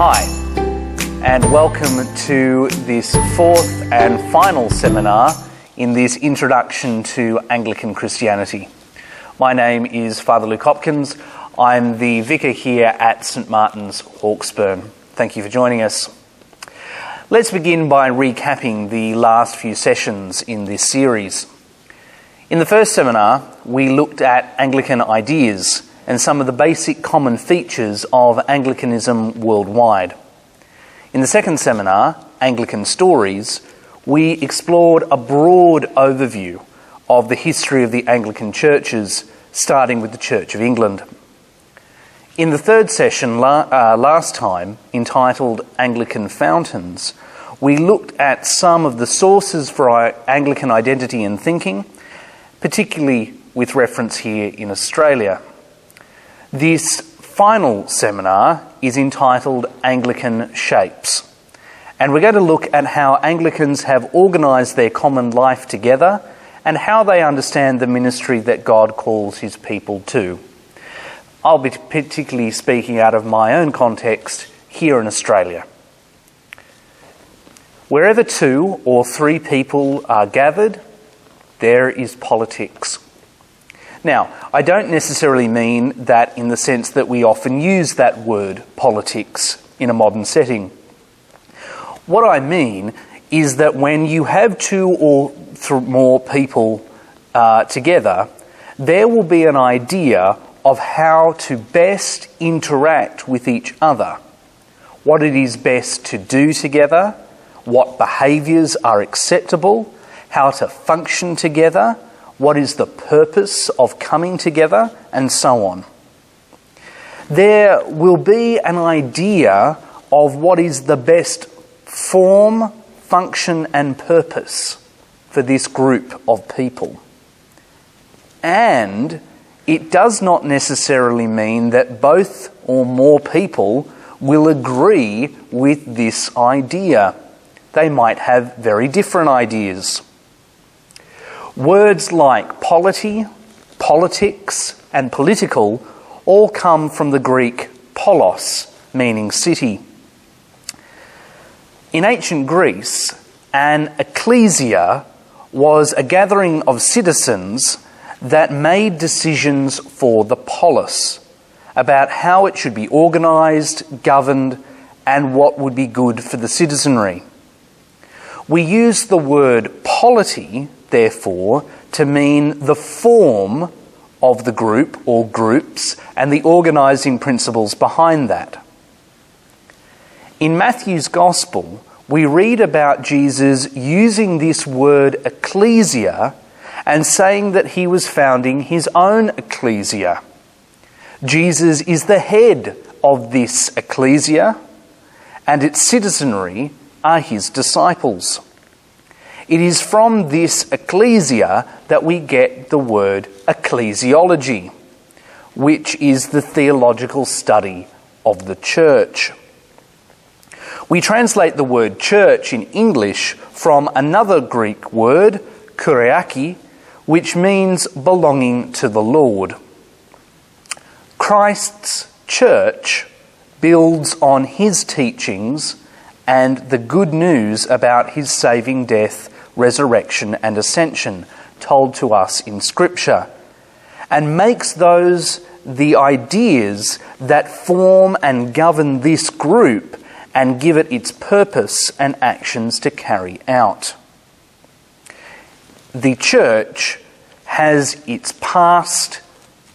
Hi, and welcome to this fourth and final seminar in this introduction to Anglican Christianity. My name is Father Luke Hopkins. I'm the Vicar here at St Martin's, Hawksburn. Thank you for joining us. Let's begin by recapping the last few sessions in this series. In the first seminar, we looked at Anglican ideas and some of the basic common features of Anglicanism worldwide. In the second seminar, Anglican Stories, we explored a broad overview of the history of the Anglican churches, starting with the Church of England. In the third session last time, entitled Anglican Fountains, we looked at some of the sources for our Anglican identity and thinking, particularly with reference here in Australia. This final seminar is entitled Anglican Shapes, and we're going to look at how Anglicans have organised their common life together and how they understand the ministry that God calls his people to. I'll be particularly speaking out of my own context here in Australia. Wherever two or three people are gathered, there is politics. Now, I don't necessarily mean that in the sense that we often use that word, politics, in a modern setting. What I mean is that when you have two or more people together, there will be an idea of how to best interact with each other, what it is best to do together, what behaviours are acceptable, how to function together, what is the purpose of coming together, and so on. There will be an idea of what is the best form, function, and purpose for this group of people. And it does not necessarily mean that both or more people will agree with this idea. They might have very different ideas. Words like polity, politics, and political all come from the Greek polos, meaning city. In ancient Greece, an ecclesia was a gathering of citizens that made decisions for the polis about how it should be organised, governed, and what would be good for the citizenry. We use the word polity, therefore, to mean the form of the group or groups and the organising principles behind that. In Matthew's Gospel, we read about Jesus using this word ecclesia and saying that he was founding his own ecclesia. Jesus is the head of this ecclesia, and its citizenry are his disciples. It is from this ecclesia that we get the word ecclesiology, which is the theological study of the church. We translate the word church in English from another Greek word, kuriaki, which means belonging to the Lord. Christ's church builds on his teachings and the good news about his saving death, resurrection and ascension told to us in Scripture, and makes those the ideas that form and govern this group and give it its purpose and actions to carry out. The church has its past,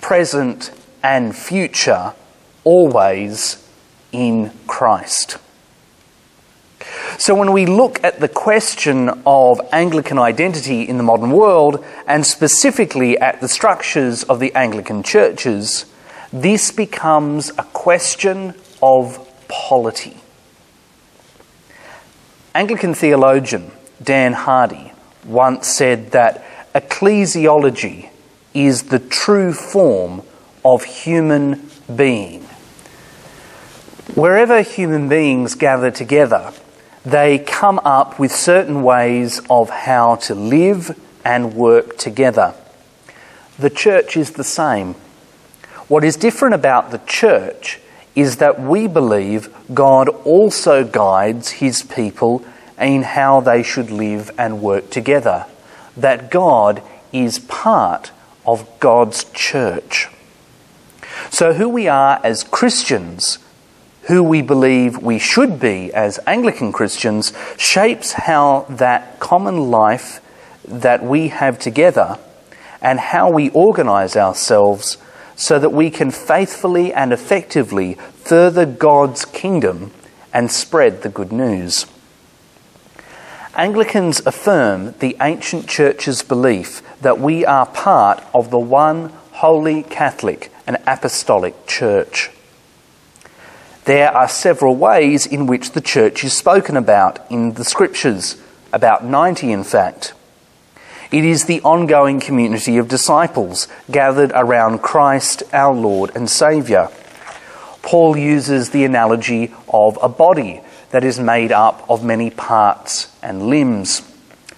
present and future always in Christ. So when we look at the question of Anglican identity in the modern world, and specifically at the structures of the Anglican churches, this becomes a question of polity. Anglican theologian Dan Hardy once said that ecclesiology is the true form of human being. Wherever human beings gather together, they come up with certain ways of how to live and work together. The church is the same. What is different about the church is that we believe God also guides his people in how they should live and work together, that God is part of God's church. So who we are as Christians, who we believe we should be as Anglican Christians, shapes how that common life that we have together and how we organise ourselves so that we can faithfully and effectively further God's kingdom and spread the good news. Anglicans affirm the ancient church's belief that we are part of the one holy Catholic and apostolic church. There are several ways in which the church is spoken about in the scriptures, about 90 in fact. It is the ongoing community of disciples gathered around Christ, our Lord and Saviour. Paul uses the analogy of a body that is made up of many parts and limbs.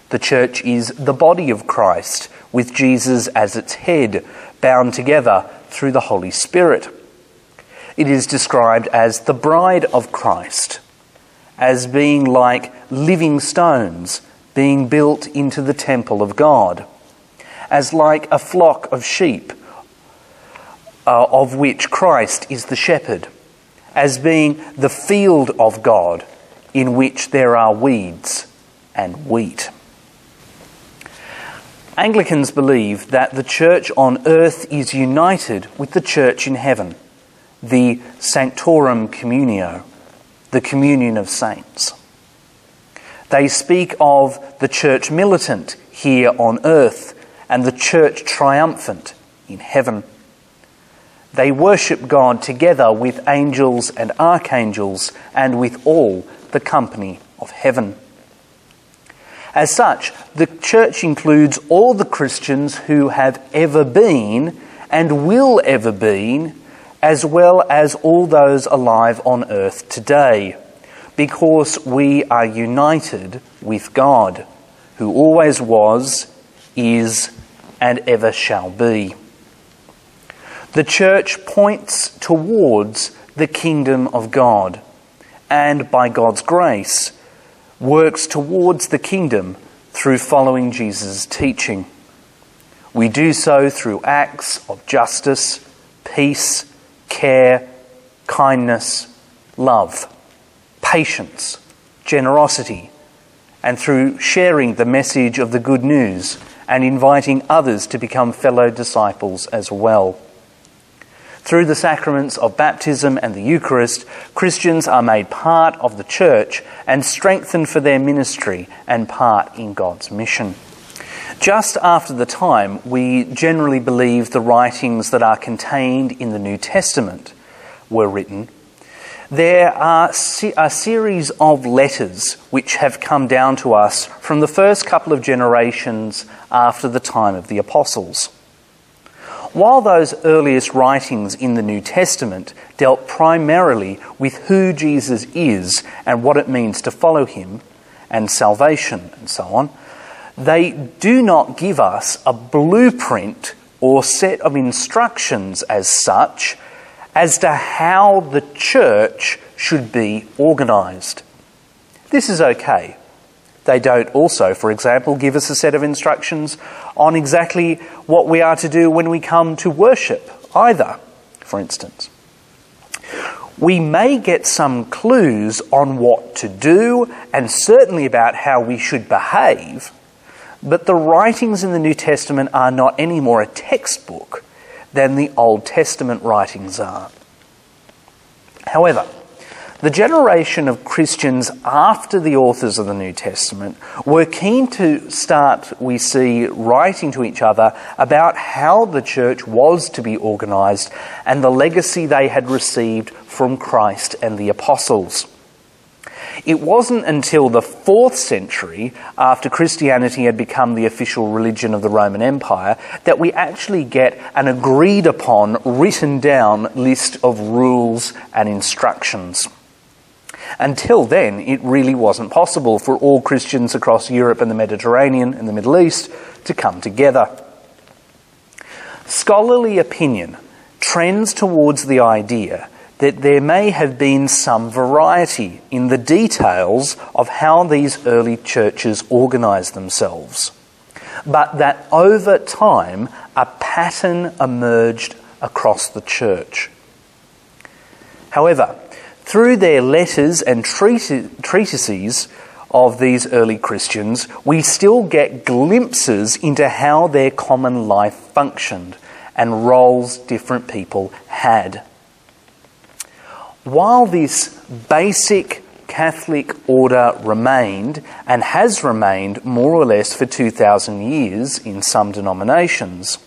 The church is the body of Christ, with Jesus as its head, bound together through the Holy Spirit. It is described as the bride of Christ, as being like living stones being built into the temple of God, as like a flock of sheep of which Christ is the shepherd, as being the field of God in which there are weeds and wheat. Anglicans believe that the church on earth is united with the church in heaven, the Sanctorum Communio, the communion of saints. They speak of the church militant here on earth and the church triumphant in heaven. They worship God together with angels and archangels and with all the company of heaven. As such, the church includes all the Christians who have ever been and will ever be, as well as all those alive on earth today, because we are united with God, who always was, is, and ever shall be. The church points towards the kingdom of God, and by God's grace, works towards the kingdom through following Jesus' teaching. We do so through acts of justice, peace, care, kindness, love, patience, generosity, and through sharing the message of the good news and inviting others to become fellow disciples as well. Through the sacraments of baptism and the Eucharist, Christians are made part of the church and strengthened for their ministry and part in God's mission. Just after the time we generally believe the writings that are contained in the New Testament were written, there are a series of letters which have come down to us from the first couple of generations after the time of the apostles. While those earliest writings in the New Testament dealt primarily with who Jesus is and what it means to follow him and salvation and so on, they do not give us a blueprint or set of instructions as such as to how the church should be organised. This is okay. They don't also, for example, give us a set of instructions on exactly what we are to do when we come to worship either, for instance. We may get some clues on what to do and certainly about how we should behave, but the writings in the New Testament are not any more a textbook than the Old Testament writings are. However, the generation of Christians after the authors of the New Testament were keen to start, we see, writing to each other about how the church was to be organised and the legacy they had received from Christ and the apostles. It wasn't until the 4th century, after Christianity had become the official religion of the Roman Empire, that we actually get an agreed upon, written down list of rules and instructions. Until then, it really wasn't possible for all Christians across Europe and the Mediterranean and the Middle East to come together. Scholarly opinion trends towards the idea that there may have been some variety in the details of how these early churches organised themselves, but that over time a pattern emerged across the church. However, through their letters and treatises of these early Christians, we still get glimpses into how their common life functioned and roles different people had. While this basic Catholic order remained, and has remained more or less for 2,000 years in some denominations,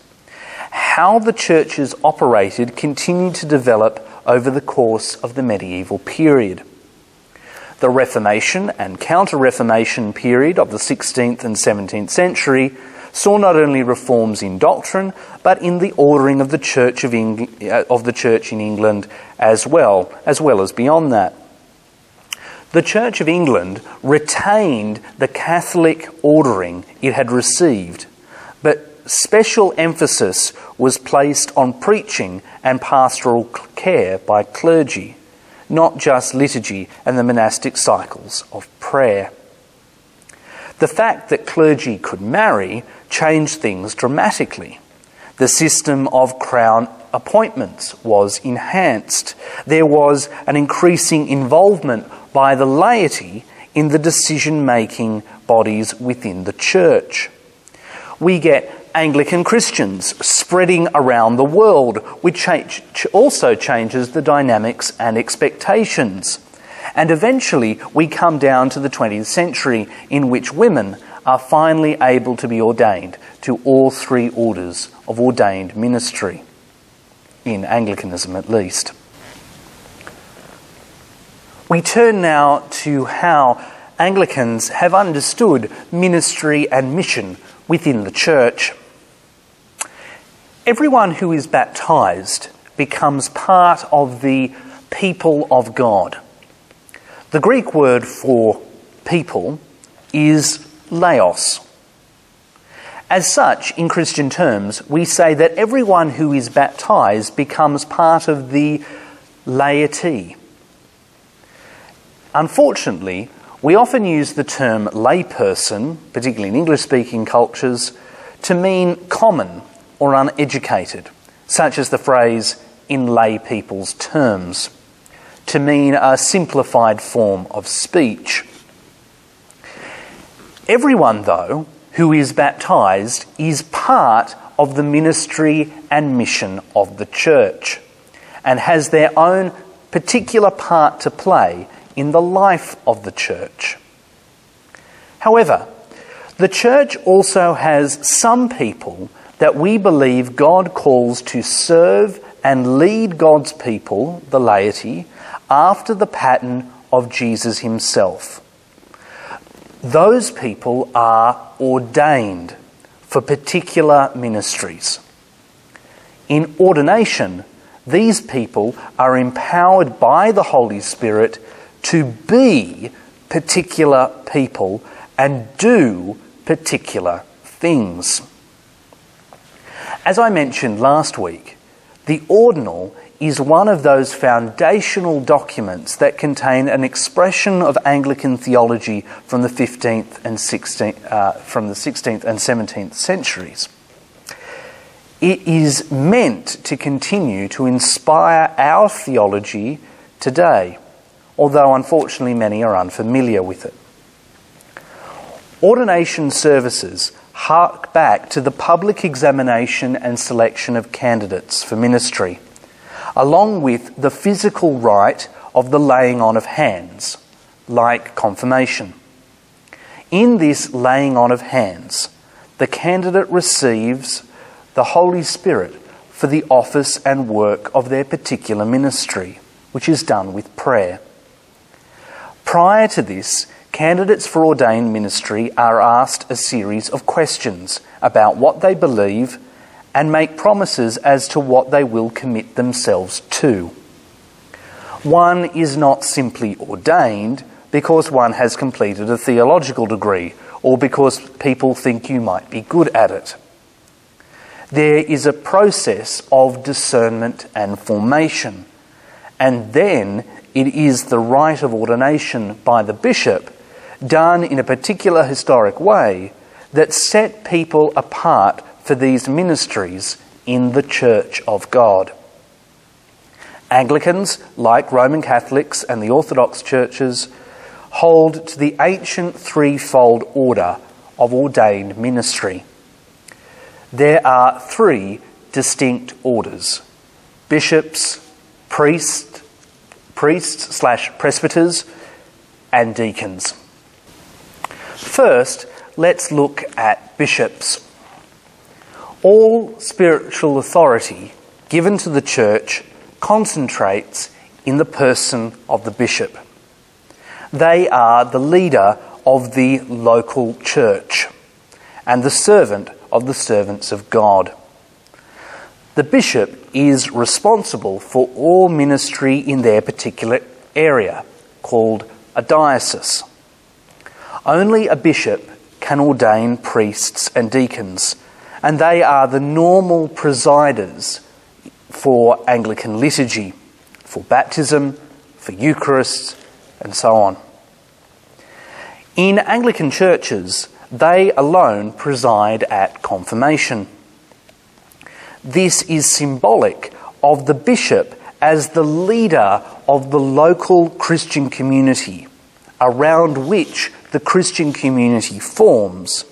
how the churches operated continued to develop over the course of the medieval period. The Reformation and Counter-Reformation period of the 16th and 17th century saw not only reforms in doctrine, but in the ordering of the Church in England as well as beyond that. The Church of England retained the Catholic ordering it had received, but special emphasis was placed on preaching and pastoral care by clergy, not just liturgy and the monastic cycles of prayer. The fact that clergy could marry changed things dramatically. The system of crown appointments was enhanced. There was an increasing involvement by the laity in the decision-making bodies within the church. We get Anglican Christians spreading around the world, which also changes the dynamics and expectations. And eventually we come down to the 20th century, in which women are finally able to be ordained to all three orders of ordained ministry, in Anglicanism at least. We turn now to how Anglicans have understood ministry and mission within the church. Everyone who is baptised becomes part of the people of God. The Greek word for people is laos. As such, in Christian terms, we say that everyone who is baptised becomes part of the laity. Unfortunately, we often use the term layperson, particularly in English-speaking cultures, to mean common or uneducated, such as the phrase "in lay people's terms," to mean a simplified form of speech. Everyone, though, who is baptised is part of the ministry and mission of the church and has their own particular part to play in the life of the church. However, the church also has some people that we believe God calls to serve and lead God's people, the laity, after the pattern of Jesus himself. Those people are ordained for particular ministries. In ordination, these people are empowered by the Holy Spirit to be particular people and do particular things. As I mentioned last week, the ordinal is one of those foundational documents that contain an expression of Anglican theology from the 16th and 17th centuries. It is meant to continue to inspire our theology today, although unfortunately many are unfamiliar with it. Ordination services hark back to the public examination and selection of candidates for ministry, along with the physical rite of the laying on of hands, like confirmation. In this laying on of hands, the candidate receives the Holy Spirit for the office and work of their particular ministry, which is done with prayer. Prior to this, candidates for ordained ministry are asked a series of questions about what they believe and make promises as to what they will commit themselves to. One is not simply ordained because one has completed a theological degree or because people think you might be good at it. There is a process of discernment and formation, and then it is the rite of ordination by the bishop, done in a particular historic way, that set people apart for these ministries in the Church of God. Anglicans, like Roman Catholics and the Orthodox churches, hold to the ancient threefold order of ordained ministry. There are three distinct orders: bishops, priests/presbyters, and deacons. First, let's look at bishops. All spiritual authority given to the church concentrates in the person of the bishop. They are the leader of the local church and the servant of the servants of God. The bishop is responsible for all ministry in their particular area, called a diocese. Only a bishop can ordain priests and deacons, and they are the normal presiders for Anglican liturgy, for baptism, for Eucharist, and so on. In Anglican churches, they alone preside at confirmation. This is symbolic of the bishop as the leader of the local Christian community, around which the Christian community forms,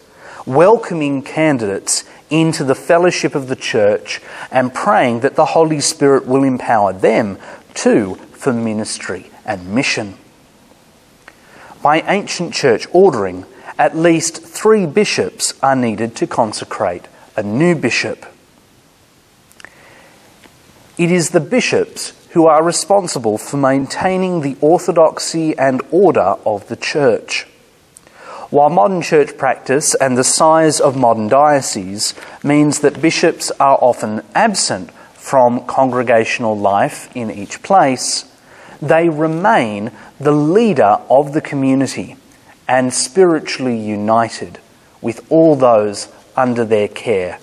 welcoming candidates into the fellowship of the church and praying that the Holy Spirit will empower them too for ministry and mission. By ancient church ordering, at least 3 bishops are needed to consecrate a new bishop. It is the bishops who are responsible for maintaining the orthodoxy and order of the church. While modern church practice and the size of modern dioceses means that bishops are often absent from congregational life in each place, they remain the leader of the community and spiritually united with all those under their care.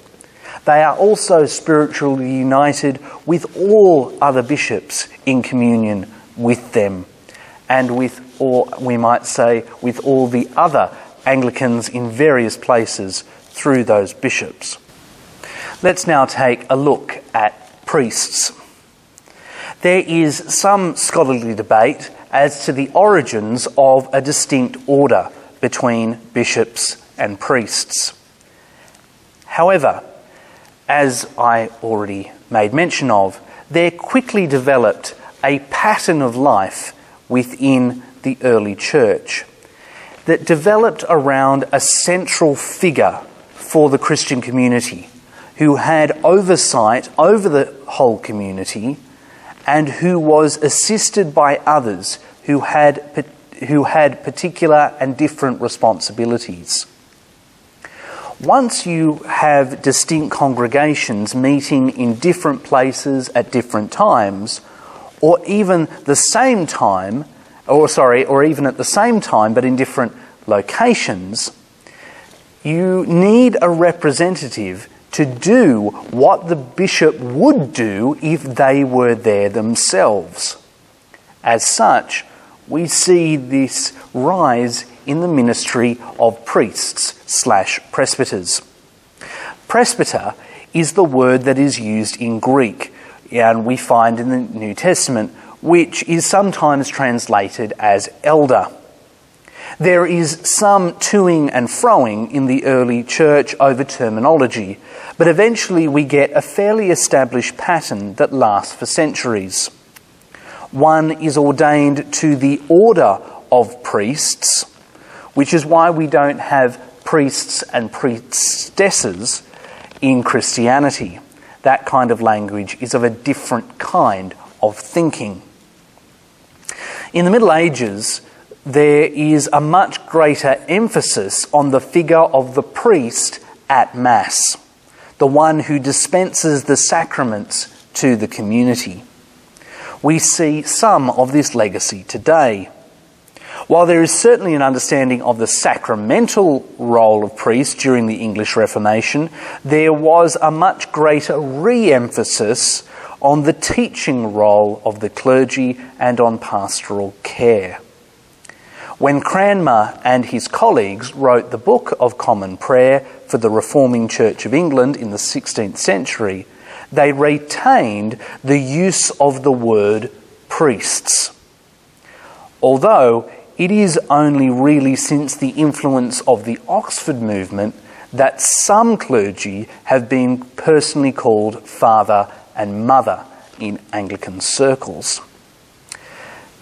They are also spiritually united with all other bishops in communion with them, and with, or we might say, with all the other Anglicans in various places through those bishops. Let's now take a look at priests. There is some scholarly debate as to the origins of a distinct order between bishops and priests. However, as I already made mention of, there quickly developed a pattern of life within the early church that developed around a central figure for the Christian community who had oversight over the whole community and who was assisted by others who had particular and different responsibilities. Once you have distinct congregations meeting in different places at different times, or even the same time, or even at the same time but in different locations, you need a representative to do what the bishop would do if they were there themselves. As such, we see this rise in the ministry of priests/presbyters. Presbyter is the word that is used in Greek, and we find in the New Testament, which is sometimes translated as elder. There is some toing and froing in the early church over terminology, but eventually we get a fairly established pattern that lasts for centuries. One is ordained to the order of priests, which is why we don't have priests and priestesses in Christianity. That kind of language is of a different kind of thinking. In the Middle Ages, there is a much greater emphasis on the figure of the priest at Mass, the one who dispenses the sacraments to the community. We see some of this legacy today. While there is certainly an understanding of the sacramental role of priests during the English Reformation, there was a much greater re-emphasis on the teaching role of the clergy and on pastoral care. When Cranmer and his colleagues wrote the Book of Common Prayer for the Reforming Church of England in the 16th century, they retained the use of the word priests. Although it is only really since the influence of the Oxford movement that some clergy have been personally called father and mother in Anglican circles.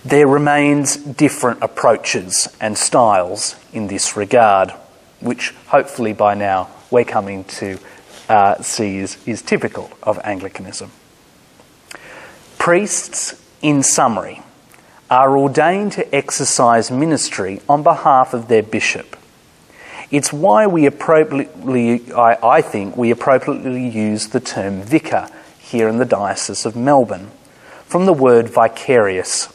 There remains different approaches and styles in this regard, which hopefully by now we're coming to see is typical of Anglicanism. Priests, in summary, are ordained to exercise ministry on behalf of their bishop. It's why I think we appropriately use the term vicar here in the Diocese of Melbourne, from the word vicarious.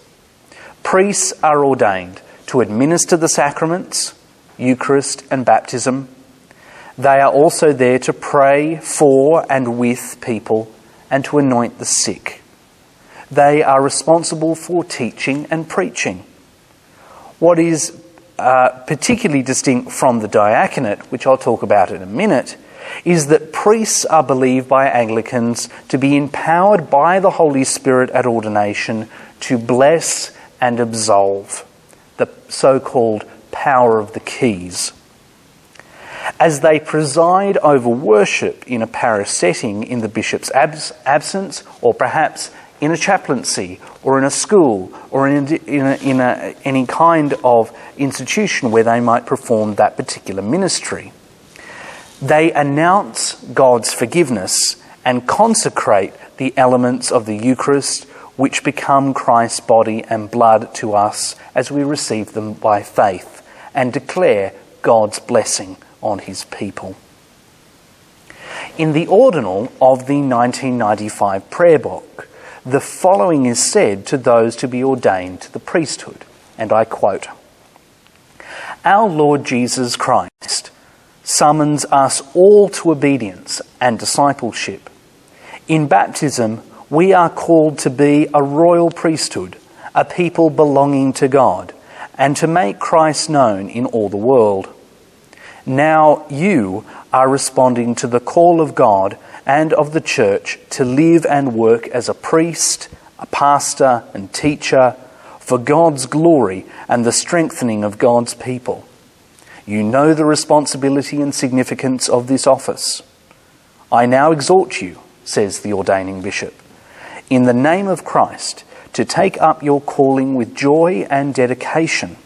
Priests are ordained to administer the sacraments, Eucharist and baptism. They are also there to pray for and with people and to anoint the sick. They are responsible for teaching and preaching. What is particularly distinct from the diaconate, which I'll talk about in a minute, is that priests are believed by Anglicans to be empowered by the Holy Spirit at ordination to bless and absolve, the so-called power of the keys. As they preside over worship in a parish setting in the bishop's absence, or perhaps in a chaplaincy, or in a school, or in any kind of institution where they might perform that particular ministry, they announce God's forgiveness and consecrate the elements of the Eucharist, which become Christ's body and blood to us as we receive them by faith, and declare God's blessing on his people. In the ordinal of the 1995 prayer book, the following is said to those to be ordained to the priesthood, and I quote, "Our Lord Jesus Christ summons us all to obedience and discipleship. In baptism, we are called to be a royal priesthood, a people belonging to God, and to make Christ known in all the world. Now you are responding to the call of God and of the Church to live and work as a priest, a pastor and teacher for God's glory and the strengthening of God's people. You know the responsibility and significance of this office. I now exhort you," says the ordaining bishop, "in the name of Christ, to take up your calling with joy and dedication.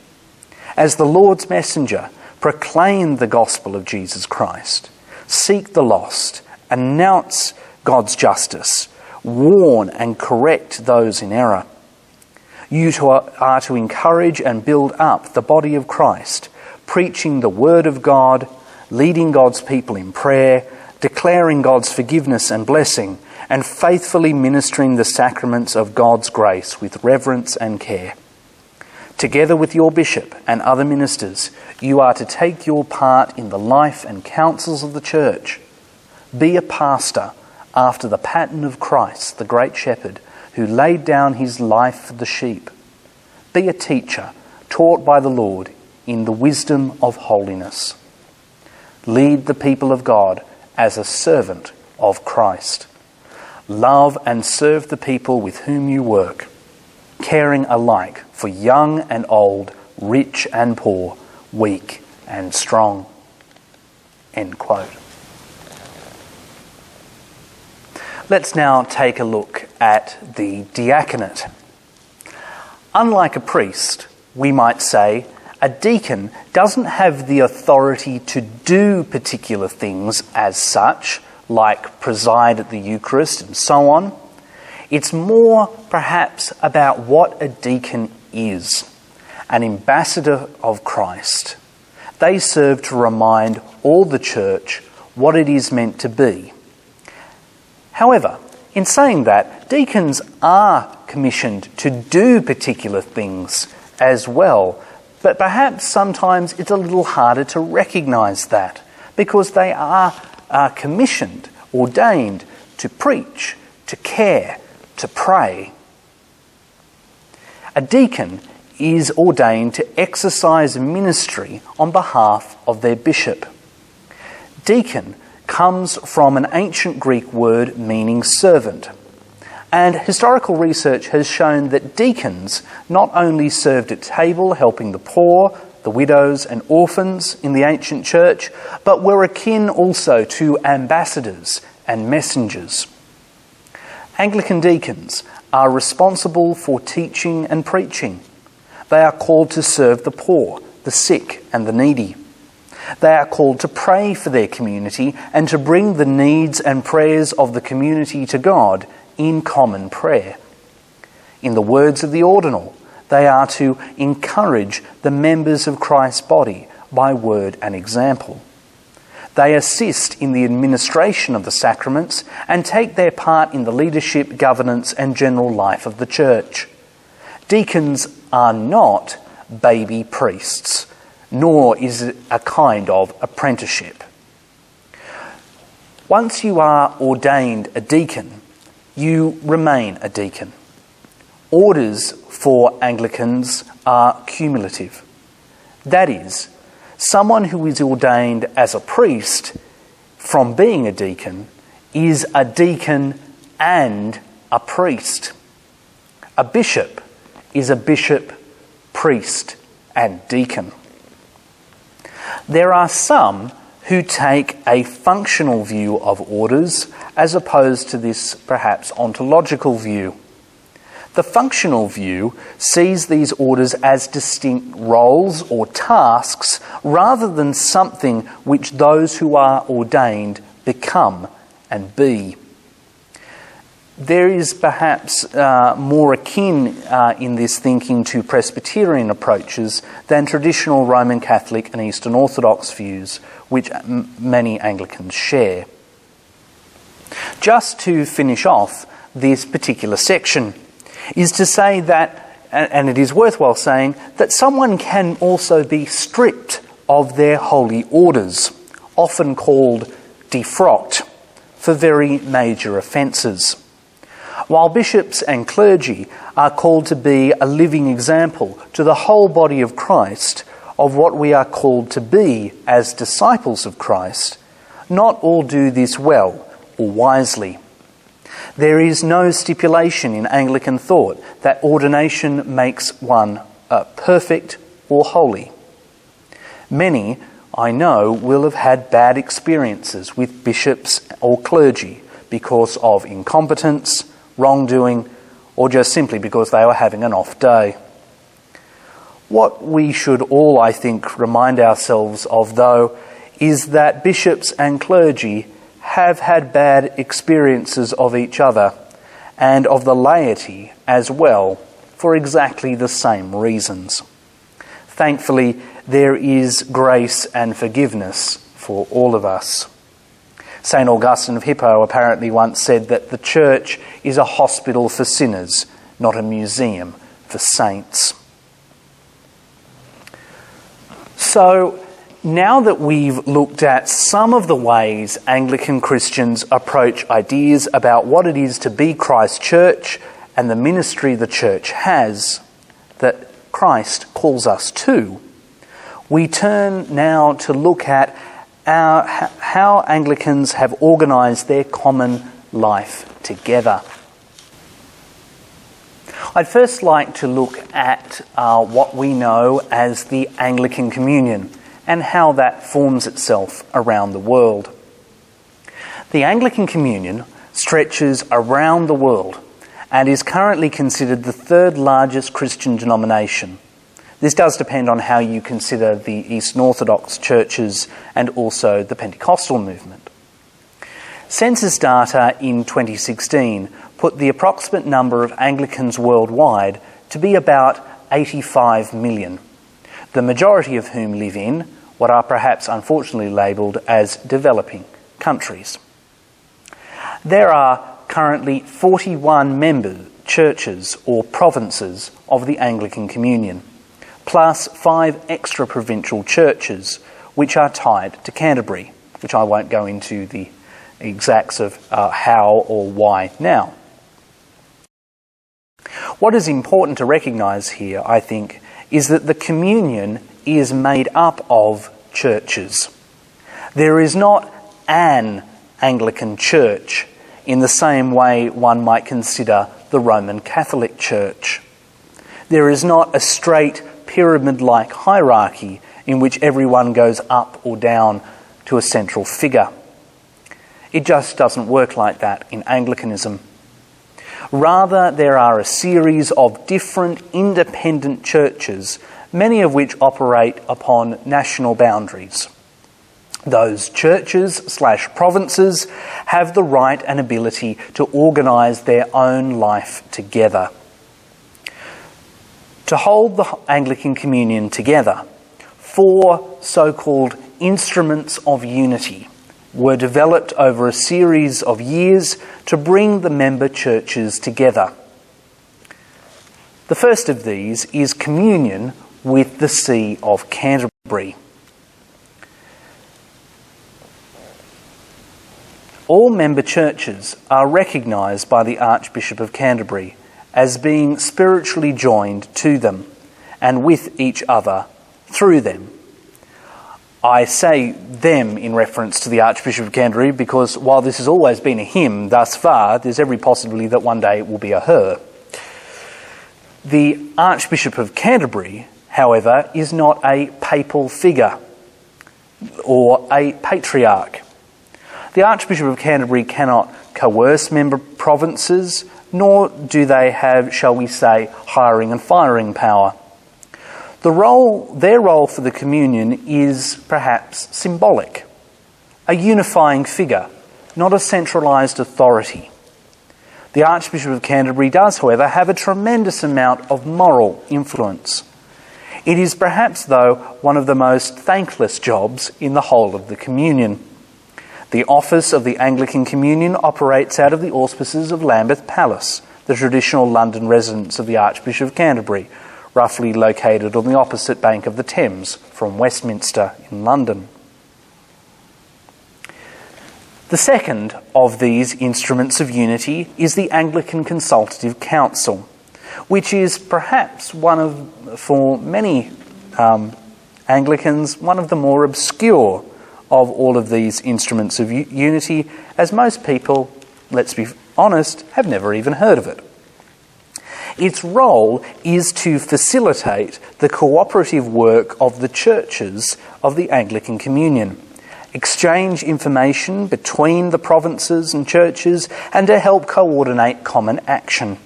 As the Lord's messenger, proclaim the gospel of Jesus Christ. Seek the lost, announce God's justice, warn and correct those in error. You are to encourage and build up the body of Christ, preaching the word of God, leading God's people in prayer, declaring God's forgiveness and blessing, and faithfully ministering the sacraments of God's grace with reverence and care. Together with your bishop and other ministers, you are to take your part in the life and counsels of the Church. Be a pastor after the pattern of Christ, the great shepherd, who laid down his life for the sheep. Be a teacher, taught by the Lord in the wisdom of holiness. Lead the people of God as a servant of Christ. Love and serve the people with whom you work, caring alike for young and old, rich and poor, weak and strong." End quote. Let's now take a look at the diaconate. Unlike a priest, we might say, a deacon doesn't have the authority to do particular things as such, like preside at the Eucharist and so on. It's more perhaps about what a deacon is, an ambassador of Christ. They serve to remind all the Church what it is meant to be. However, in saying that, deacons are commissioned to do particular things as well, but perhaps sometimes it's a little harder to recognise that, because they are commissioned, ordained to preach, to care, to pray. A deacon is ordained to exercise ministry on behalf of their bishop. Deacon comes from an ancient Greek word meaning servant. And historical research has shown that deacons not only served at table helping the poor, the widows and orphans in the ancient church, but were akin also to ambassadors and messengers. Anglican deacons are responsible for teaching and preaching. They are called to serve the poor, the sick and the needy. They are called to pray for their community and to bring the needs and prayers of the community to God in common prayer. In the words of the ordinal, they are to encourage the members of Christ's body by word and example. They assist in the administration of the sacraments and take their part in the leadership, governance and general life of the church. Deacons are not baby priests, nor is it a kind of apprenticeship. Once you are ordained a deacon, you remain a deacon. Orders for Anglicans are cumulative. That is, someone who is ordained as a priest from being a deacon is a deacon and a priest. A bishop is a bishop, priest and deacon. There are some who take a functional view of orders as opposed to this perhaps ontological view. The functional view sees these orders as distinct roles or tasks rather than something which those who are ordained become and be. There is perhaps more akin in this thinking to Presbyterian approaches than traditional Roman Catholic and Eastern Orthodox views, which many Anglicans share. Just to finish off this particular section is to say that, and it is worthwhile saying, that someone can also be stripped of their holy orders, often called defrocked, for very major offences. While bishops and clergy are called to be a living example to the whole body of Christ of what we are called to be as disciples of Christ, not all do this well or wisely. There is no stipulation in Anglican thought that ordination makes one perfect or holy. Many, I know, will have had bad experiences with bishops or clergy because of incompetence, wrongdoing, or just simply because they were having an off day. What we should all, I think, remind ourselves of, though, is that bishops and clergy have had bad experiences of each other and of the laity as well for exactly the same reasons. Thankfully, there is grace and forgiveness for all of us. St. Augustine of Hippo apparently once said that the church is a hospital for sinners, not a museum for saints. So, now that we've looked at some of the ways Anglican Christians approach ideas about what it is to be Christ's church and the ministry the church has, that Christ calls us to, we turn now to look at how Anglicans have organised their common life together. I'd first like to look at what we know as the Anglican Communion and how that forms itself around the world. The Anglican Communion stretches around the world and is currently considered the third largest Christian denomination. This does depend on how you consider the Eastern Orthodox churches and also the Pentecostal movement. Census data in 2016 put the approximate number of Anglicans worldwide to be about 85 million, the majority of whom live in what are perhaps unfortunately labelled as developing countries. There are currently 41 member churches or provinces of the Anglican Communion, plus 5 extra-provincial churches which are tied to Canterbury, which I won't go into the exacts of how or why now. What is important to recognise here, I think, is that the communion is made up of churches. There is not an Anglican Church in the same way one might consider the Roman Catholic Church. There is not a straight pyramid-like hierarchy in which everyone goes up or down to a central figure. It just doesn't work like that in Anglicanism. Rather, there are a series of different independent churches, many of which operate upon national boundaries. Those churches/provinces have the right and ability to organise their own life together. To hold the Anglican Communion together, 4 so-called instruments of unity were developed over a series of years to bring the member churches together. The first of these is communion with the See of Canterbury. All member churches are recognised by the Archbishop of Canterbury as being spiritually joined to them and with each other through them. I say them in reference to the Archbishop of Canterbury because while this has always been a him thus far, there's every possibility that one day it will be a her. The Archbishop of Canterbury, however, is not a papal figure or a patriarch. The Archbishop of Canterbury cannot coerce member provinces, nor do they have, shall we say, hiring and firing power. Their role for the communion is perhaps symbolic, a unifying figure, not a centralised authority. The Archbishop of Canterbury does, however, have a tremendous amount of moral influence. It is perhaps, though, one of the most thankless jobs in the whole of the communion. The office of the Anglican Communion operates out of the auspices of Lambeth Palace, the traditional London residence of the Archbishop of Canterbury, roughly located on the opposite bank of the Thames from Westminster in London. The second of these instruments of unity is the Anglican Consultative Council, which is perhaps for many Anglicans, one of the more obscure of all of these instruments of unity, as most people, let's be honest, have never even heard of it. Its role is to facilitate the cooperative work of the churches of the Anglican Communion, exchange information between the provinces and churches, and to help coordinate common action.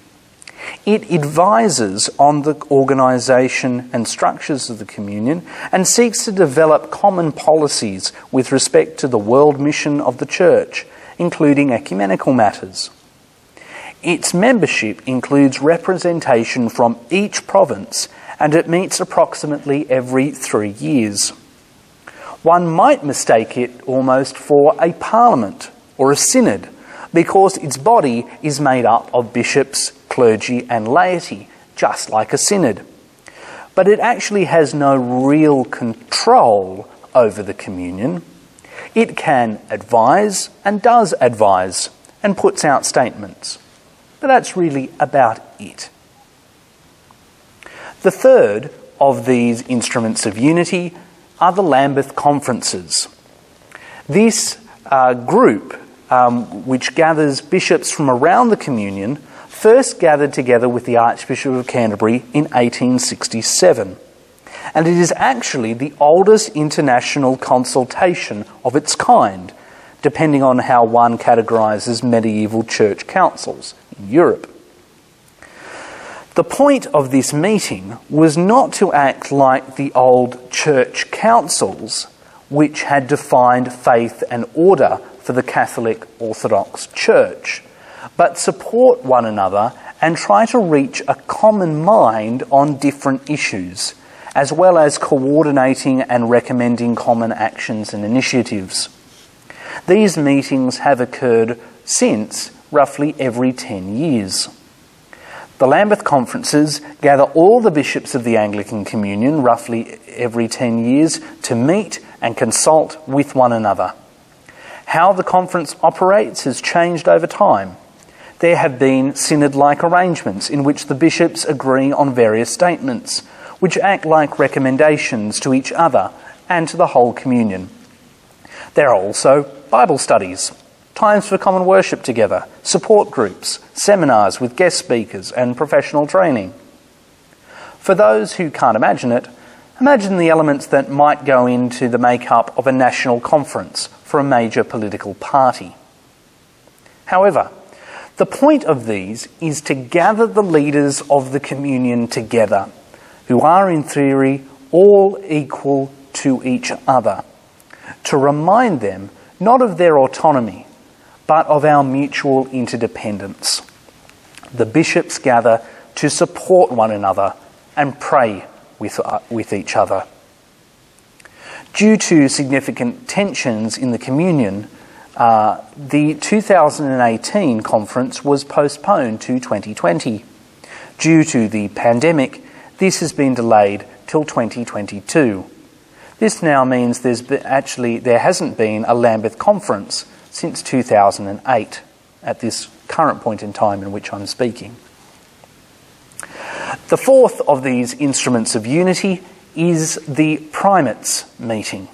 It advises on the organisation and structures of the communion and seeks to develop common policies with respect to the world mission of the Church, including ecumenical matters. Its membership includes representation from each province, and it meets approximately every 3 years. One might mistake it almost for a parliament or a synod, because its body is made up of bishops, clergy and laity, just like a synod. But it actually has no real control over the communion. It can advise and does advise and puts out statements. But that's really about it. The third of these instruments of unity are the Lambeth Conferences. This group, which gathers bishops from around the communion, first gathered together with the Archbishop of Canterbury in 1867. And it is actually the oldest international consultation of its kind, depending on how one categorises medieval church councils in Europe. The point of this meeting was not to act like the old church councils, which had defined faith and order for the Catholic Orthodox Church, but support one another and try to reach a common mind on different issues, as well as coordinating and recommending common actions and initiatives. These meetings have occurred since roughly every 10 years. The Lambeth Conferences gather all the bishops of the Anglican Communion roughly every 10 years to meet and consult with one another. How the conference operates has changed over time. There have been synod-like arrangements in which the bishops agree on various statements, which act like recommendations to each other and to the whole communion. There are also Bible studies, times for common worship together, support groups, seminars with guest speakers and professional training. For those who can't imagine it, imagine the elements that might go into the makeup of a national conference for a major political party. However, the point of these is to gather the leaders of the communion together, who are in theory all equal to each other, to remind them not of their autonomy, but of our mutual interdependence. The bishops gather to support one another and pray with each other. Due to significant tensions in the communion, the 2018 conference was postponed to 2020. Due to the pandemic, this has been delayed till 2022. This now means there hasn't been a Lambeth conference since 2008, at this current point in time in which I'm speaking. The fourth of these instruments of unity is the Primates meeting.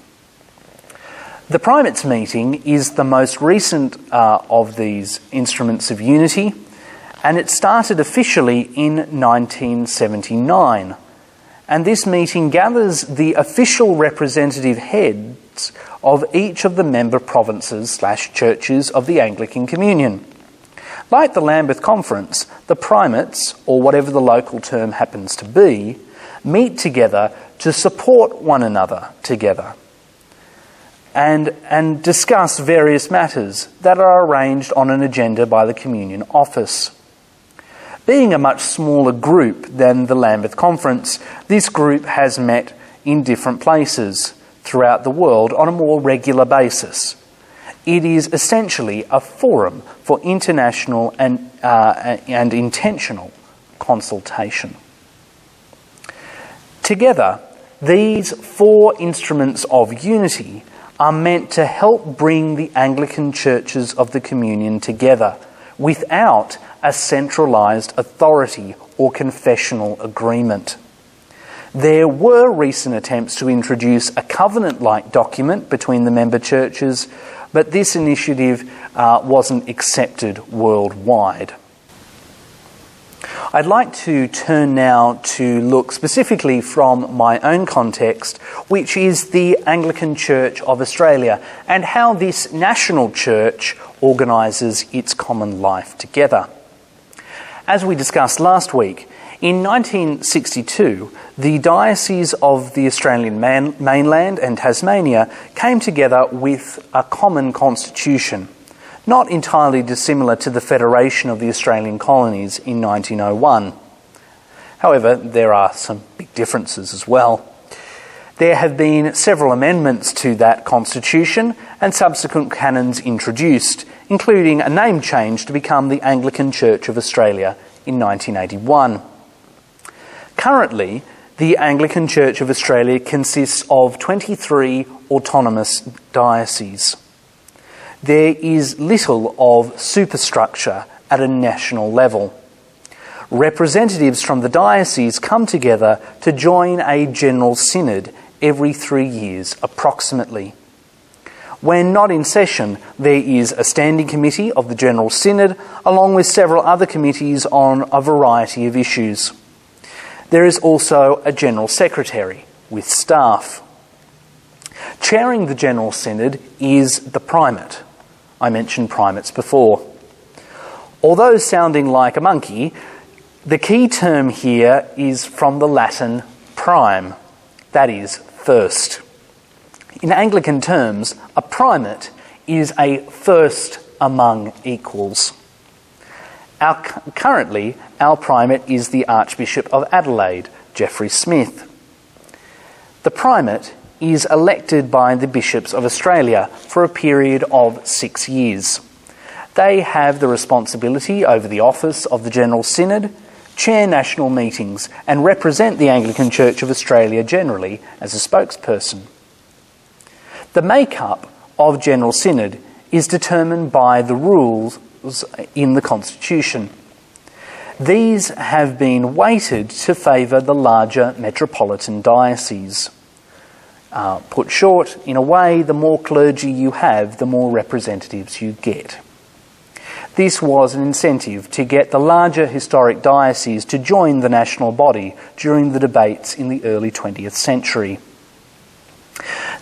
The Primates meeting is the most recent of these instruments of unity, and it started officially in 1979. And this meeting gathers the official representative heads of each of the member provinces/churches of the Anglican Communion. Like the Lambeth Conference, the Primates, or whatever the local term happens to be, meet together to support one another together and discuss various matters that are arranged on an agenda by the Communion Office. Being a much smaller group than the Lambeth Conference, this group has met in different places throughout the world on a more regular basis. It is essentially a forum for international and intentional consultation. Together, these four instruments of unity are meant to help bring the Anglican churches of the Communion together without a centralised authority or confessional agreement. There were recent attempts to introduce a covenant-like document between the member churches, but this initiative wasn't accepted worldwide. I'd like to turn now to look specifically from my own context, which is the Anglican Church of Australia, and how this national church organises its common life together. As we discussed last week, in 1962, the Diocese of the Australian mainland and Tasmania came together with a common constitution, not entirely dissimilar to the Federation of the Australian Colonies in 1901. However, there are some big differences as well. There have been several amendments to that constitution and subsequent canons introduced, including a name change to become the Anglican Church of Australia in 1981. Currently, the Anglican Church of Australia consists of 23 autonomous dioceses. There is little of superstructure at a national level. Representatives from the diocese come together to join a general synod every 3 years approximately. When not in session, there is a standing committee of the General Synod, along with several other committees on a variety of issues. There is also a General Secretary with staff. Chairing the General Synod is the Primate. I mentioned primates before. Although sounding like a monkey, the key term here is from the Latin prime, that is, first. In Anglican terms, a primate is a first among equals. Currently, our primate is the Archbishop of Adelaide, Geoffrey Smith. The primate is elected by the bishops of Australia for a period of 6 years. They have the responsibility over the office of the General Synod, chair national meetings, and represent the Anglican Church of Australia generally as a spokesperson. The makeup of General Synod is determined by the rules in the Constitution. These have been weighted to favour the larger metropolitan dioceses. Put short, in a way, the more clergy you have, the more representatives you get. This was an incentive to get the larger historic dioceses to join the national body during the debates in the early 20th century.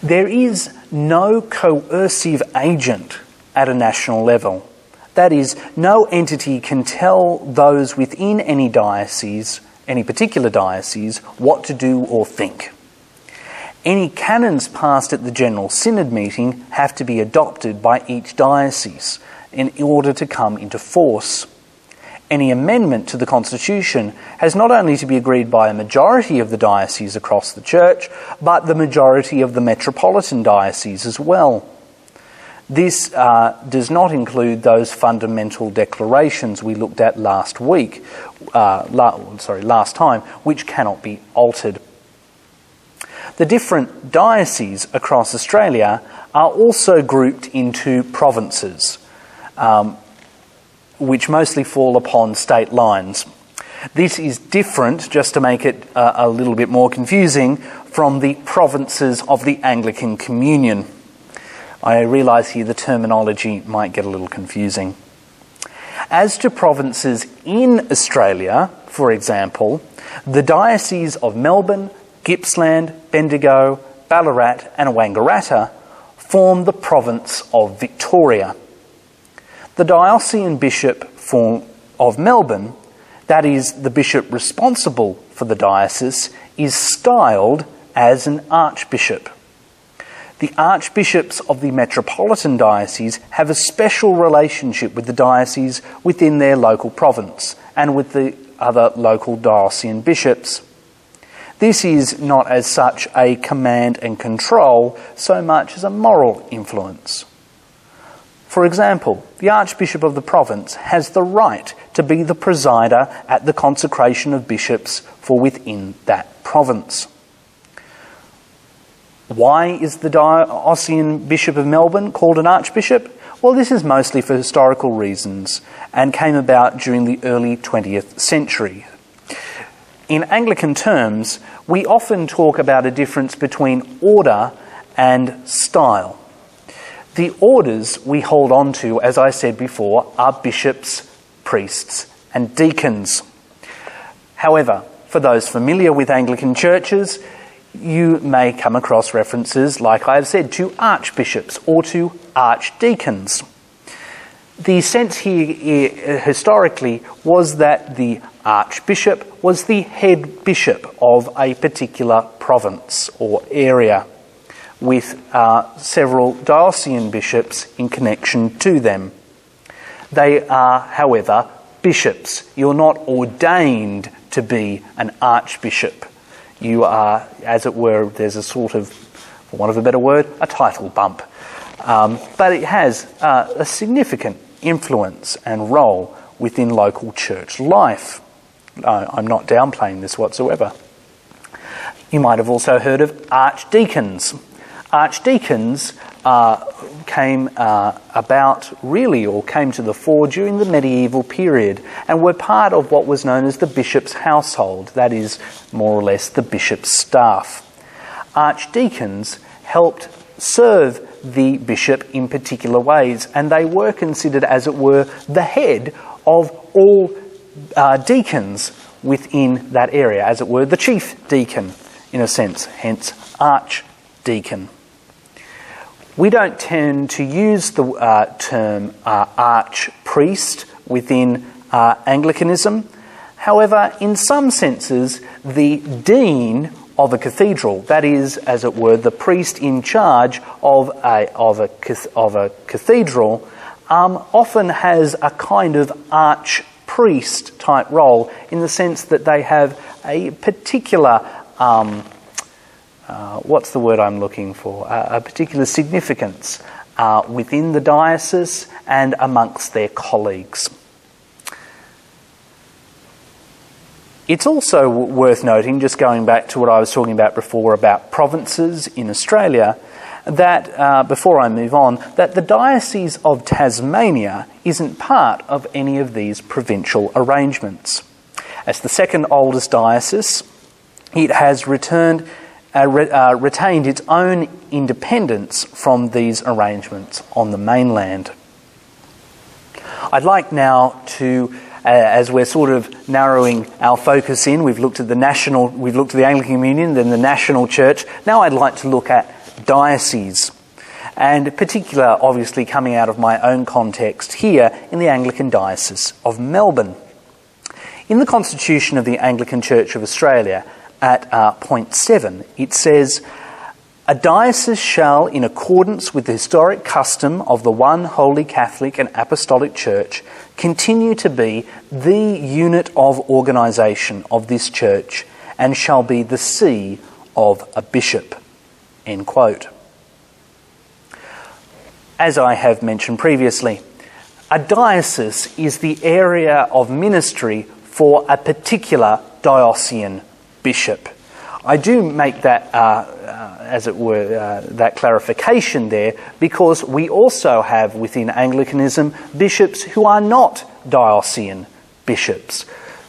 There is no coercive agent at a national level. That is, no entity can tell those within any diocese, any particular diocese, what to do or think. Any canons passed at the General Synod meeting have to be adopted by each diocese in order to come into force. Any amendment to the Constitution has not only to be agreed by a majority of the dioceses across the Church, but the majority of the metropolitan dioceses as well. This does not include those fundamental declarations we looked at last time, which cannot be altered. The different dioceses across Australia are also grouped into provinces, which mostly fall upon state lines. This is different, just to make it a little bit more confusing, from the provinces of the Anglican Communion. I realise here the terminology might get a little confusing. As to provinces in Australia, for example, the dioceses of Melbourne, Gippsland, Bendigo, Ballarat and Wangaratta form the province of Victoria. The diocesan bishop of Melbourne, that is, the bishop responsible for the diocese, is styled as an archbishop. The archbishops of the metropolitan diocese have a special relationship with the diocese within their local province and with the other local diocesan bishops. This is not as such a command and control so much as a moral influence. For example, the Archbishop of the province has the right to be the presider at the consecration of bishops for within that province. Why is the diocesan Bishop of Melbourne called an archbishop? Well, this is mostly for historical reasons and came about during the early 20th century. In Anglican terms, we often talk about a difference between order and style. The orders we hold on to, as I said before, are bishops, priests and deacons. However, for those familiar with Anglican churches, you may come across references, like I have said, to archbishops or to archdeacons. The sense here historically was that the archbishop was the head bishop of a particular province or area, with several diocesan bishops in connection to them. They are, however, bishops. You're not ordained to be an archbishop. You are, as it were, there's a sort of, for want of a better word, a title bump. But it has a significant influence and role within local church life. I'm not downplaying this whatsoever. You might have also heard of archdeacons. Archdeacons came came to the fore during the medieval period and were part of what was known as the bishop's household, that is, more or less the bishop's staff. Archdeacons helped serve the bishop in particular ways, and they were considered, as it were, the head of all deacons within that area, as it were, the chief deacon, in a sense, hence archdeacon. We don't tend to use the term archpriest within Anglicanism. However, in some senses, the dean of a cathedral, that is, as it were, the priest in charge of a cathedral, often has a kind of archpriest type role, in the sense that they have a particular what's the word I'm looking for? A particular significance within the diocese and amongst their colleagues. It's also worth noting, just going back to what I was talking about before about provinces in Australia, that, before I move on, that the Diocese of Tasmania isn't part of any of these provincial arrangements. As the second oldest diocese, it has retained its own independence from these arrangements on the mainland. I'd like now to, as we're sort of narrowing our focus in, we've looked at the Anglican Communion, then the national church. Now I'd like to look at dioceses, and in particular, obviously, coming out of my own context here in the Anglican Diocese of Melbourne. In the Constitution of the Anglican Church of Australia, at point 7, it says, "A diocese shall, in accordance with the historic custom of the one holy Catholic and Apostolic Church, continue to be the unit of organisation of this church and shall be the see of a bishop." End quote. As I have mentioned previously, a diocese is the area of ministry for a particular diocesan bishop. I do make that, as it were, that clarification there, because we also have within Anglicanism bishops who are not diocesan bishops.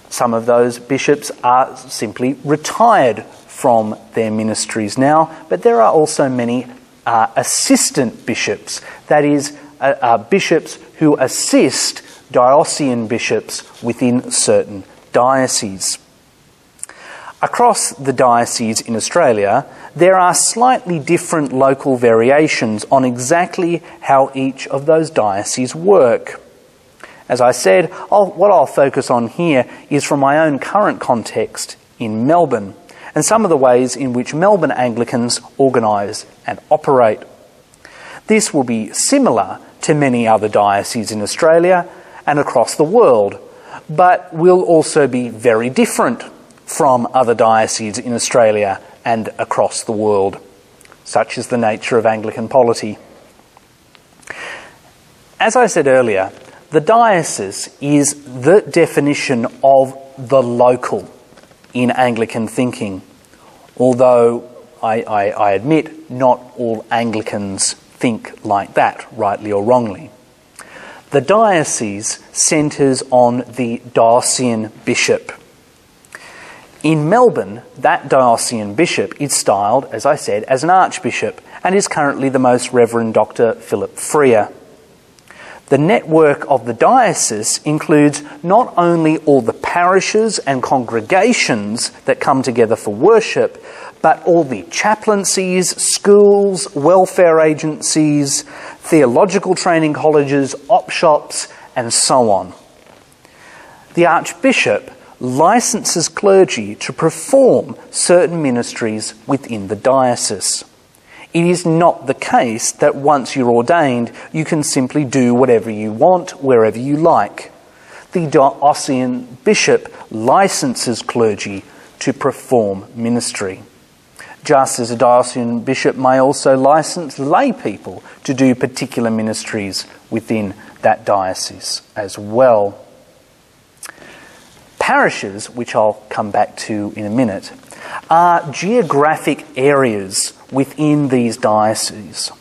Some of those bishops are simply retired from their ministries now, but there are also many assistant bishops, that is, bishops who assist diocesan bishops within certain dioceses. Across the dioceses in Australia, there are slightly different local variations on exactly how each of those dioceses work. As I said, what I'll focus on here is from my own current context in Melbourne, and some of the ways in which Melbourne Anglicans organise and operate. This will be similar to many other dioceses in Australia and across the world, but will also be very different from other dioceses in Australia and across the world. Such is the nature of Anglican polity. As I said earlier, the diocese is the definition of the local in Anglican thinking, although I admit not all Anglicans think like that, rightly or wrongly. The diocese centres on the diocesan bishop. In Melbourne, that diocesan bishop is styled, as I said, as an archbishop and is currently the Most Reverend Dr. Philip Freer. The network of the diocese includes not only all the parishes and congregations that come together for worship, but all the chaplaincies, schools, welfare agencies, theological training colleges, op shops, and so on. The archbishop licenses clergy to perform certain ministries within the diocese. It is not the case that once you're ordained, you can simply do whatever you want, wherever you like. The diocesan bishop licenses clergy to perform ministry. Just as a diocesan bishop may also license lay people to do particular ministries within that diocese as well. Parishes, which I'll come back to in a minute, are geographic areas within these dioceses.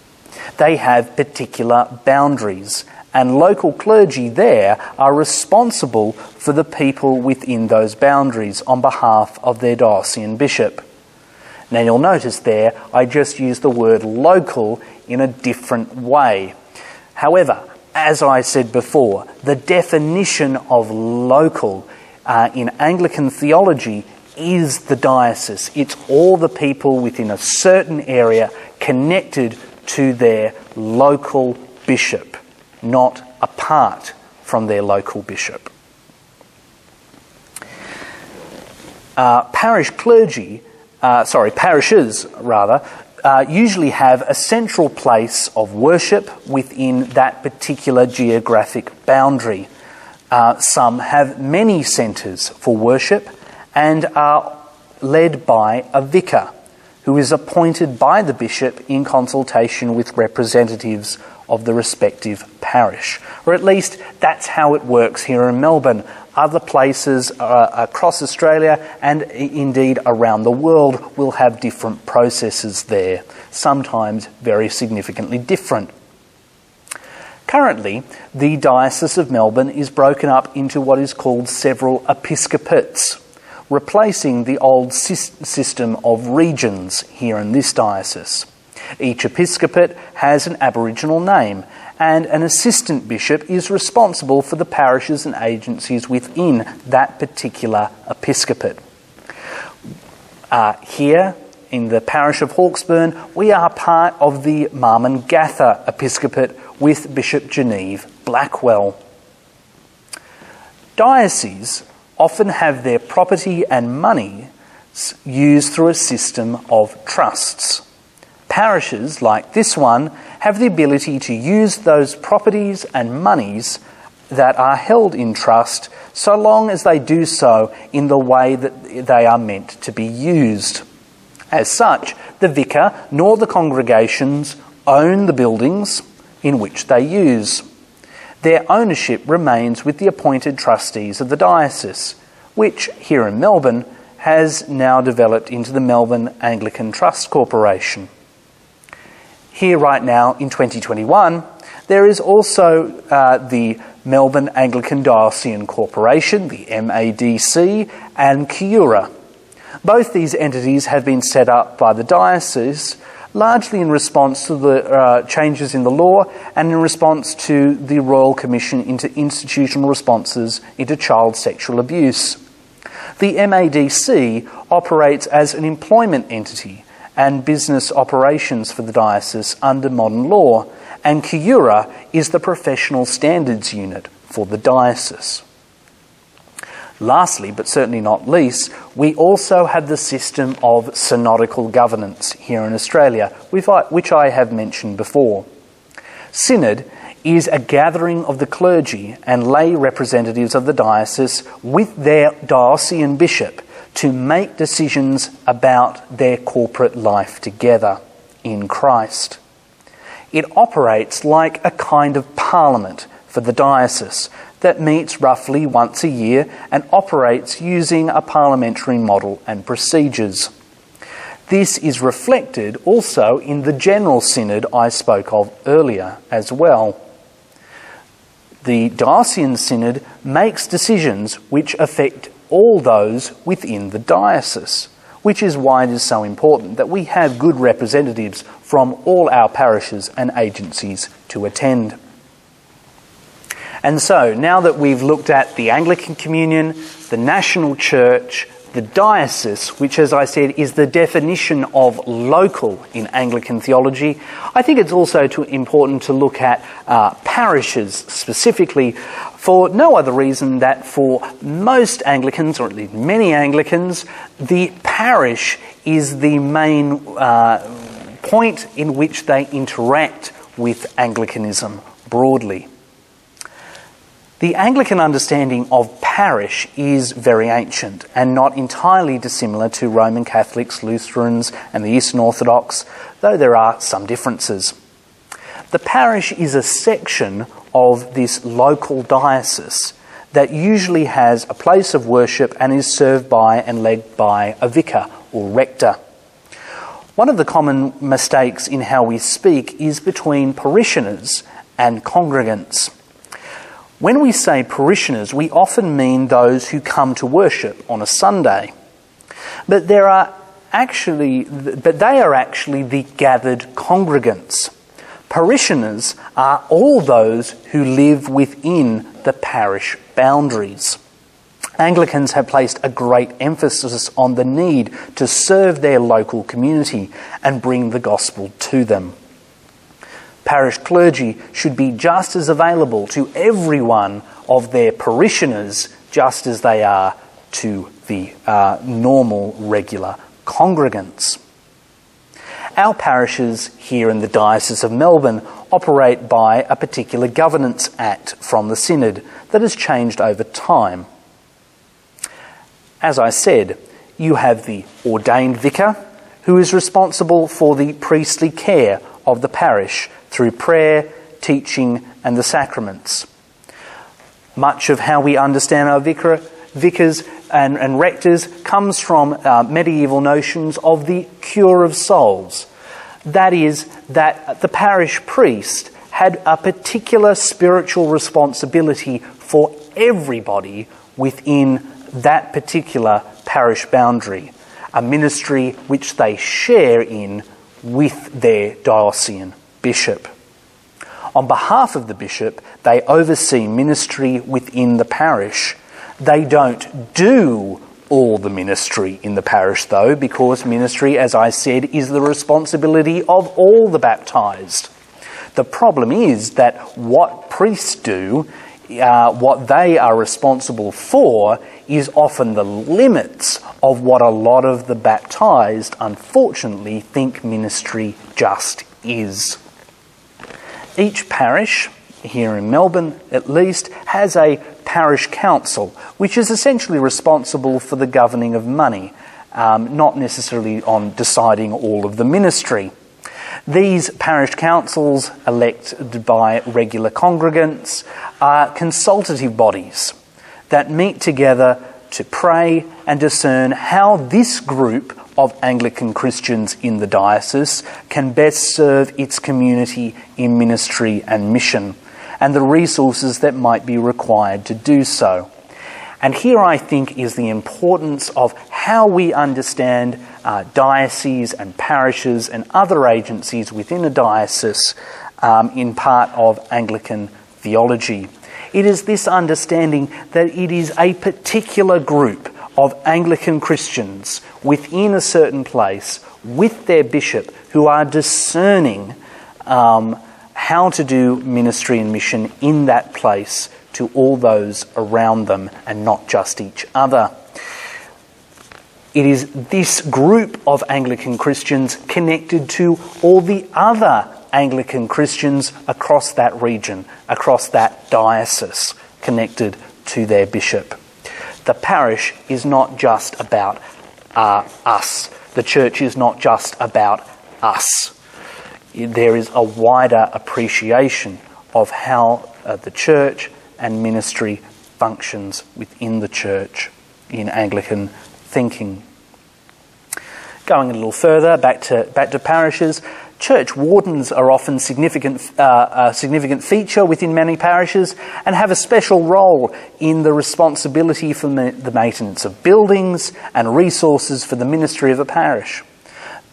They have particular boundaries, and local clergy there are responsible for the people within those boundaries on behalf of their diocesan bishop. Now you'll notice there I just used the word local in a different way. However, as I said before, the definition of local in Anglican theology is the diocese. It's all the people within a certain area connected to their local bishop, not apart from their local bishop. Parishes usually have a central place of worship within that particular geographic boundary. Some have many centres for worship and are led by a vicar who is appointed by the bishop in consultation with representatives of the respective parish. Or at least that's how it works here in Melbourne. other places across Australia and indeed around the world will have different processes there, sometimes very significantly different. Currently, the Diocese of Melbourne is broken up into what is called several episcopates, replacing the old system of regions here in this diocese. Each episcopate has an Aboriginal name, and an assistant bishop is responsible for the parishes and agencies within that particular episcopate. Here, in the parish of Hawksburn, we are part of the Marmon-Gatha episcopate with Bishop Genevieve Blackwell. Dioceses often have their property and money used through a system of trusts. Parishes, like this one, have the ability to use those properties and monies that are held in trust so long as they do so in the way that they are meant to be used. As such, the vicar nor the congregations own the buildings in which they use. Their ownership remains with the appointed trustees of the diocese, which here in Melbourne has now developed into the Melbourne Anglican Trust Corporation. Here right now in 2021, there is also the Melbourne Anglican Diocesan Corporation, the MADC, and Kiura. Both these entities have been set up by the diocese, largely in response to the changes in the law and in response to the Royal Commission into Institutional Responses into Child Sexual Abuse. The MADC operates as an employment entity and business operations for the diocese under modern law, and Kiura is the professional standards unit for the diocese. Lastly, but certainly not least, we also have the system of synodical governance here in Australia, which I have mentioned before. Synod is a gathering of the clergy and lay representatives of the diocese with their diocesan bishop to make decisions about their corporate life together in Christ. It operates like a kind of parliament for the diocese that meets roughly once a year and operates using a parliamentary model and procedures. This is reflected also in the General Synod I spoke of earlier as well. The Diocesan Synod makes decisions which affect all those within the diocese, which is why it is so important that we have good representatives from all our parishes and agencies to attend. And so, now that we've looked at the Anglican Communion, the national church, the diocese, which, as I said, is the definition of local in Anglican theology, I think it's also important to look at parishes specifically, for no other reason that for most Anglicans, or at least many Anglicans, the parish is the main point in which they interact with Anglicanism broadly. The Anglican understanding of parish is very ancient and not entirely dissimilar to Roman Catholics, Lutherans and the Eastern Orthodox, though there are some differences. The parish is a section of this local diocese that usually has a place of worship and is served by and led by a vicar or rector. One of the common mistakes in how we speak is between parishioners and congregants. When we say parishioners, we often mean those who come to worship on a Sunday. But they are actually the gathered congregants. Parishioners are all those who live within the parish boundaries. Anglicans have placed a great emphasis on the need to serve their local community and bring the gospel to them. Parish clergy should be just as available to every one of their parishioners just as they are to the normal, regular congregants. Our parishes here in the Diocese of Melbourne operate by a particular governance act from the Synod that has changed over time. As I said, you have the ordained vicar who is responsible for the priestly care of the parish through prayer, teaching and the sacraments. Much of how we understand our vicars and rectors comes from medieval notions of the cure of souls. That is, that the parish priest had a particular spiritual responsibility for everybody within that particular parish boundary, a ministry which they share in with their diocesan bishop. On behalf of the bishop, they oversee ministry within the parish. They don't do all the ministry in the parish, though, because ministry, as I said, is the responsibility of all the baptised. The problem is that what priests do, what they are responsible for, is often the limits of what a lot of the baptised, unfortunately, think ministry just is. Each parish, here in Melbourne at least, has a parish council, which is essentially responsible for the governing of money, not necessarily on deciding all of the ministry. These parish councils, elected by regular congregants, are consultative bodies that meet together to pray and discern how this group of Anglican Christians in the diocese can best serve its community in ministry and mission, and the resources that might be required to do so. And here I think is the importance of how we understand dioceses and parishes and other agencies within a diocese in part of Anglican theology. It is this understanding that it is a particular group of Anglican Christians within a certain place with their bishop who are discerning how to do ministry and mission in that place to all those around them and not just each other. It is this group of Anglican Christians connected to all the other Anglican Christians across that region, across that diocese, connected to their bishop. The parish is not just about us. The church is not just about us. There is a wider appreciation of how the church and ministry functions within the church in Anglican thinking. Going a little further, back to parishes, church wardens are often a significant feature within many parishes and have a special role in the responsibility for the maintenance of buildings and resources for the ministry of a parish.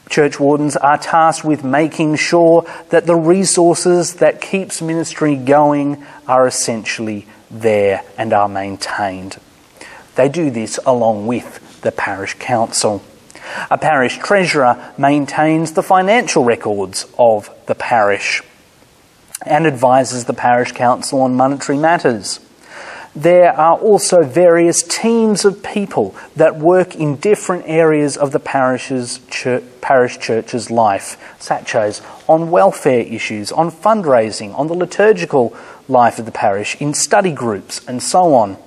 Church wardens are tasked with making sure that the resources that keeps ministry going are essentially there and are maintained. They do this along with the parish council. A parish treasurer maintains the financial records of the parish and advises the parish council on monetary matters. There are also various teams of people that work in different areas of the parish church's life, such as on welfare issues, on fundraising, on the liturgical life of the parish, in study groups, and so on.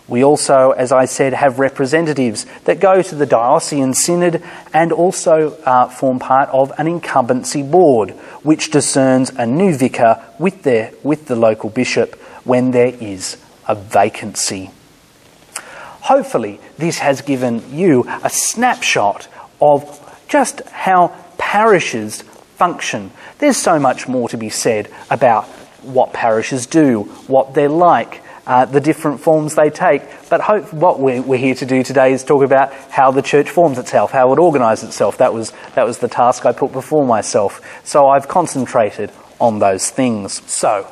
We also, as I said, have representatives that go to the diocesan synod and also form part of an incumbency board, which discerns a new vicar with the local bishop when there is a vacancy. Hopefully, this has given you a snapshot of just how parishes function. There's so much more to be said about what parishes do, what they're like, the different forms they take. But what we're here to do today is talk about how the church forms itself, how it organises itself. That was the task I put before myself. So I've concentrated on those things. So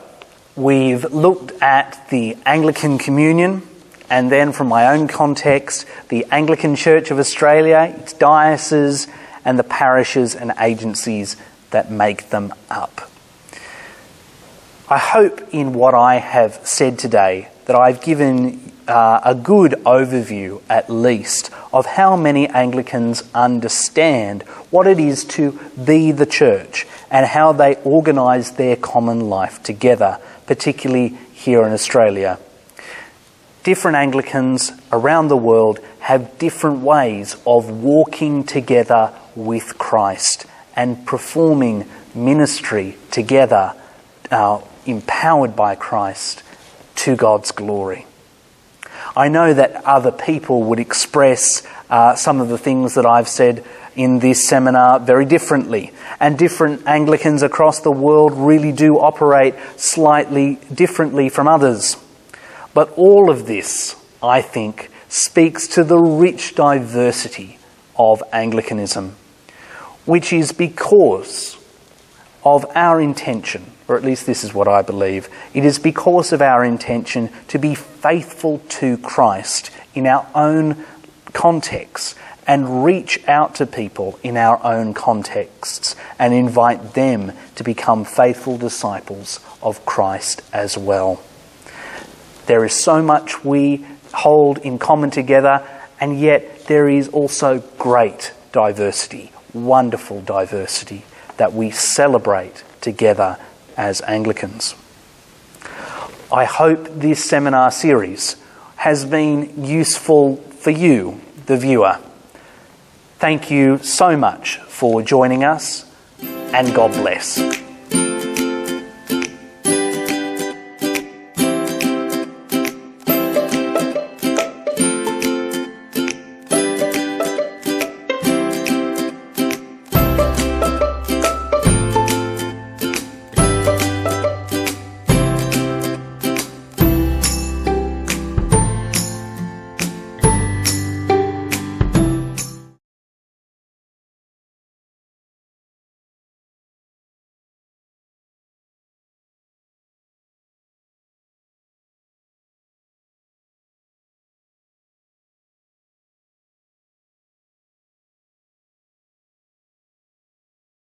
we've looked at the Anglican Communion, and then from my own context, the Anglican Church of Australia, its dioceses, and the parishes and agencies that make them up. I hope in what I have said today that I've given a good overview, at least, of how many Anglicans understand what it is to be the church and how they organise their common life together, particularly here in Australia. Different Anglicans around the world have different ways of walking together with Christ and performing ministry together, empowered by Christ to God's glory. I know that other people would express some of the things that I've said in this seminar very differently, and different Anglicans across the world really do operate slightly differently from others. But all of this, I think, speaks to the rich diversity of Anglicanism, which is because of our intention, or at least this is what I believe, it is because of our intention to be faithful to Christ in our own context and reach out to people in our own contexts and invite them to become faithful disciples of Christ as well. There is so much we hold in common together, and yet there is also great diversity, wonderful diversity that we celebrate together as Anglicans. I hope this seminar series has been useful for you, the viewer. Thank you so much for joining us, and God bless.